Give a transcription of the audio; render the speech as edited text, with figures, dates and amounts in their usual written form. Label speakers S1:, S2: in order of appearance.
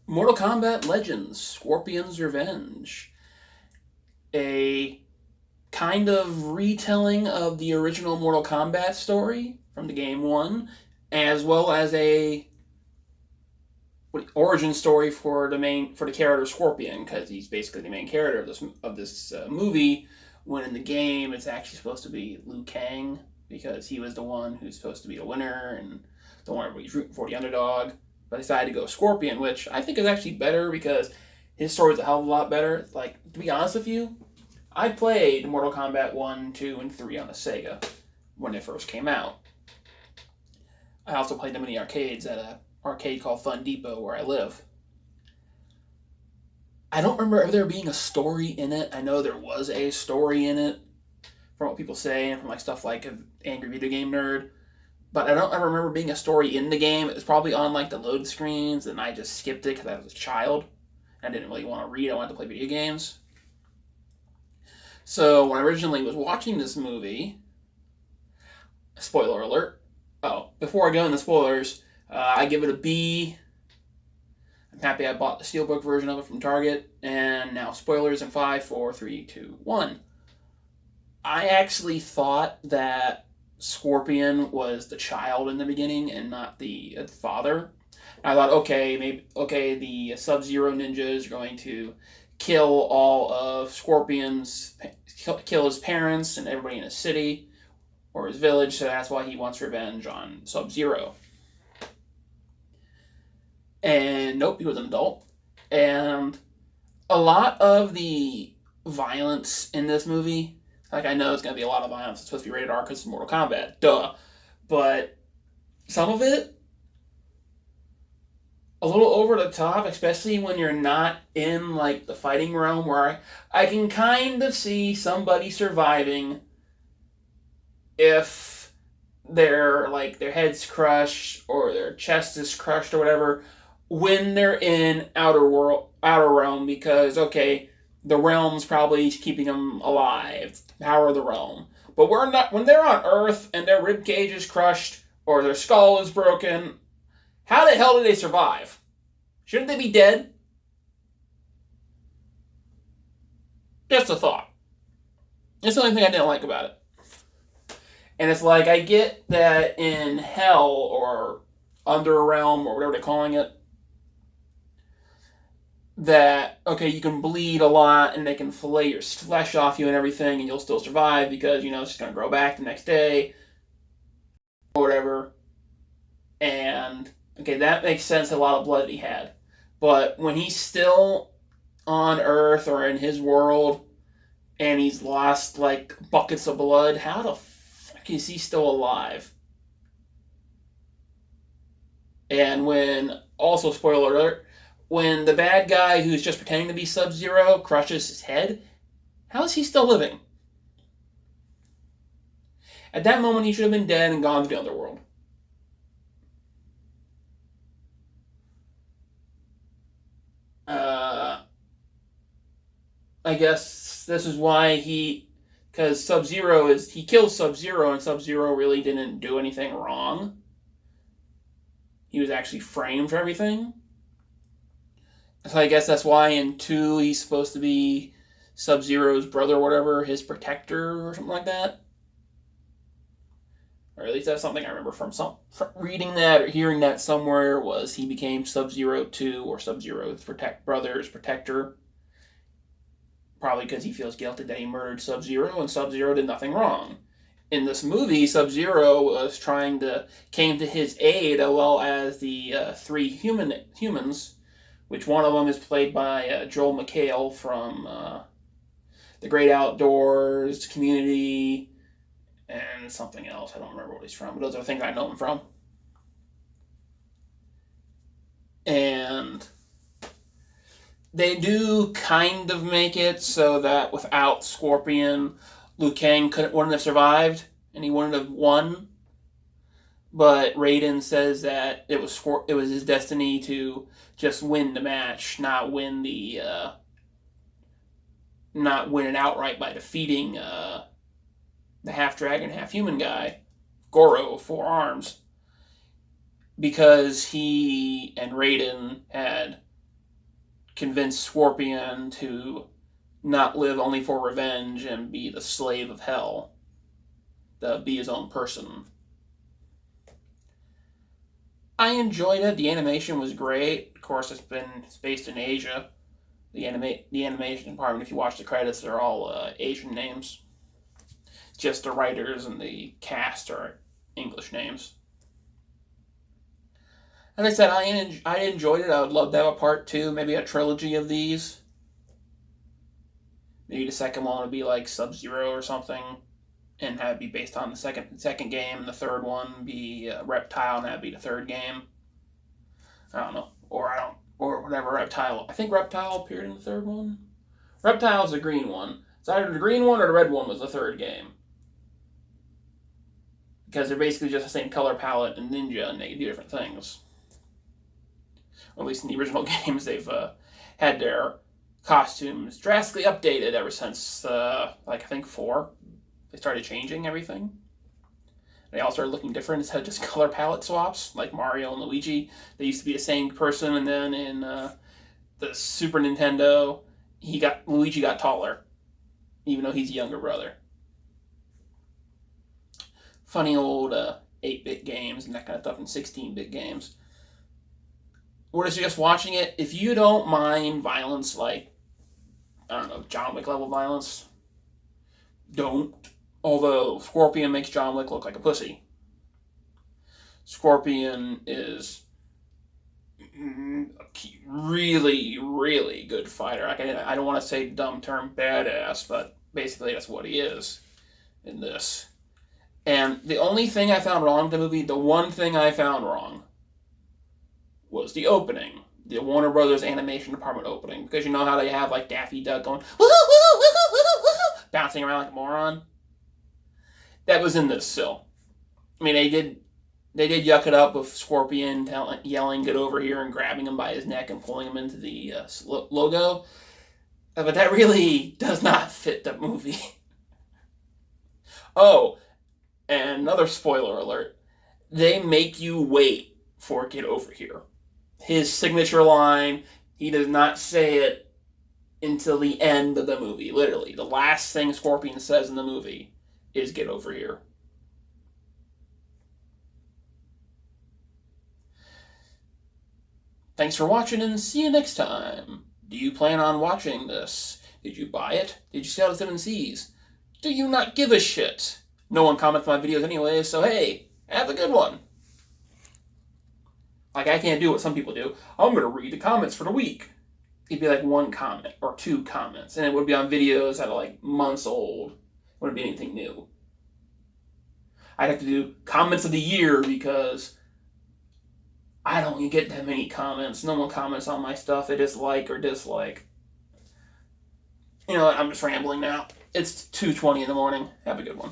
S1: Mortal Kombat Legends: Scorpion's Revenge. A kind of retelling of the original Mortal Kombat story from the game one, as well as a origin story for the character Scorpion, because he's basically the main character of this movie. When in the game, it's actually supposed to be Liu Kang, because he was the one who's supposed to be the winner and the one everybody's rooting for, the underdog. But I decided to go Scorpion, which I think is actually better because his story is a hell of a lot better. Like, to be honest with you, I played Mortal Kombat 1, 2, and 3 on the Sega when they first came out. I also played them in the arcades at an arcade called Fun Depot where I live. I don't remember there being a story in it. I know there was a story in it from what people say and from like stuff like Angry Video Game Nerd. But I don't ever remember being a story in the game. It was probably on like the load screens and I just skipped it because I was a child. I didn't really want to read. I wanted to play video games. So when I originally was watching this movie, spoiler alert. Oh, before I go into spoilers, I give it a B. I'm happy I bought the Steelbook version of it from Target. And now spoilers in 5, 4, 3, 2, 1. I actually thought that Scorpion was the child in the beginning and not the father. I thought, okay, the Subzero ninjas are going to kill all of Scorpion's, kill his parents and everybody in his city or his village, so that's why he wants revenge on Subzero. And nope, he was an adult. And a lot of the violence in this movie, like I know it's going to be a lot of violence, it's supposed to be rated R because it's Mortal Kombat, duh. But some of it, a little over the top, especially when you're not in like the fighting realm, where I can kind of see somebody surviving if their head's crushed or their chest is crushed or whatever when they're in outer realm, because okay, the realm's probably keeping them alive, power of the realm. But we're not when they're on Earth and their rib cage is crushed or their skull is broken. How the hell did they survive? Shouldn't they be dead? Just a thought. It's the only thing I didn't like about it. And it's like, I get that in Hell or Under a Realm or whatever they're calling it, that, okay, you can bleed a lot and they can fillet your flesh off you and everything and you'll still survive because, it's just going to grow back the next day or whatever. And, okay, that makes sense, a lot of blood he had. But when he's still on Earth or in his world and he's lost, like, buckets of blood, how the fuck is he still alive? And also, spoiler alert, when the bad guy who's just pretending to be Sub-Zero crushes his head, how is he still living? At that moment, he should have been dead and gone to the underworld. I guess this is why because Sub-Zero he kills Sub-Zero and Sub-Zero really didn't do anything wrong. He was actually framed for everything. So I guess that's why in 2 he's supposed to be Sub-Zero's brother or whatever, his protector or something like that. Or at least that's something I remember from reading that or hearing that somewhere, was he became Sub-Zero 2 or Sub-Zero's brother's protector. Probably because he feels guilty that he murdered Sub-Zero and Sub-Zero did nothing wrong. In this movie, Sub-Zero came to his aid, as well as the 3 humans, which one of them is played by Joel McHale from The Great Outdoors, Community, and something else. I don't remember what he's from, but those are things I know him from. And they do kind of make it so that without Scorpion, Liu Kang wouldn't have survived, and he wouldn't have won. But Raiden says that it was his destiny to just win the match, not win it outright by defeating the half dragon, half human guy, Goro, 4 arms, because he and Raiden had convince Scorpion to not live only for revenge and be the slave of hell, to be his own person. I enjoyed it. The animation was great. Of course, it's based in Asia. The animation department, if you watch the credits, they're all Asian names. Just the writers and the cast are English names. As I said, I enjoyed it. I would love to have a part 2, maybe a trilogy of these. Maybe the second one would be like Subzero or something, and have it be based on the second game, and the third one be Reptile, and that'd be the third game. I don't know, or whatever. Reptile. I think Reptile appeared in the third one. Reptile's the green one. It's either the green one or the red one was the third game, because they're basically just the same color palette and ninja, and they do different things. Or at least in the original games, they've had their costumes drastically updated ever since, I think 4. They started changing everything. They all started looking different instead of just color palette swaps, like Mario and Luigi. They used to be the same person, and then in the Super Nintendo, Luigi got taller, even though he's a younger brother. Funny old 8-bit games and that kind of stuff, and 16-bit games. We're just watching it. If you don't mind violence, like, I don't know, John Wick level violence, don't. Although Scorpion makes John Wick look like a pussy. Scorpion is a really, really good fighter. I don't want to say the dumb term badass, but basically that's what he is in this. And the only thing I found wrong with the movie, the one thing I found wrong, was the opening. The Warner Brothers animation department opening. Because you know how they have like Daffy Duck going, bouncing around like a moron? That was in this still. I mean, they did yuck it up with Scorpion yelling, "Get over here," and grabbing him by his neck and pulling him into the logo. But that really does not fit the movie. Oh, and another spoiler alert. They make you wait for "Get over here." His signature line, he does not say it until the end of the movie. Literally, the last thing Scorpion says in the movie is "Get over here." Thanks for watching, and see you next time. Do you plan on watching this? Did you buy it? Did you see all the 7 C's? Do you not give a shit? No one comments on my videos anyway, so hey, have a good one. Like, I can't do what some people do. I'm going to read the comments for the week. It'd be like 1 comment or 2 comments, and it would be on videos that are like months old. It wouldn't be anything new. I'd have to do comments of the year because I don't get that many comments. No one comments on my stuff they dislike or dislike. You know what? I'm just rambling now. It's 2:20 in the morning. Have a good one.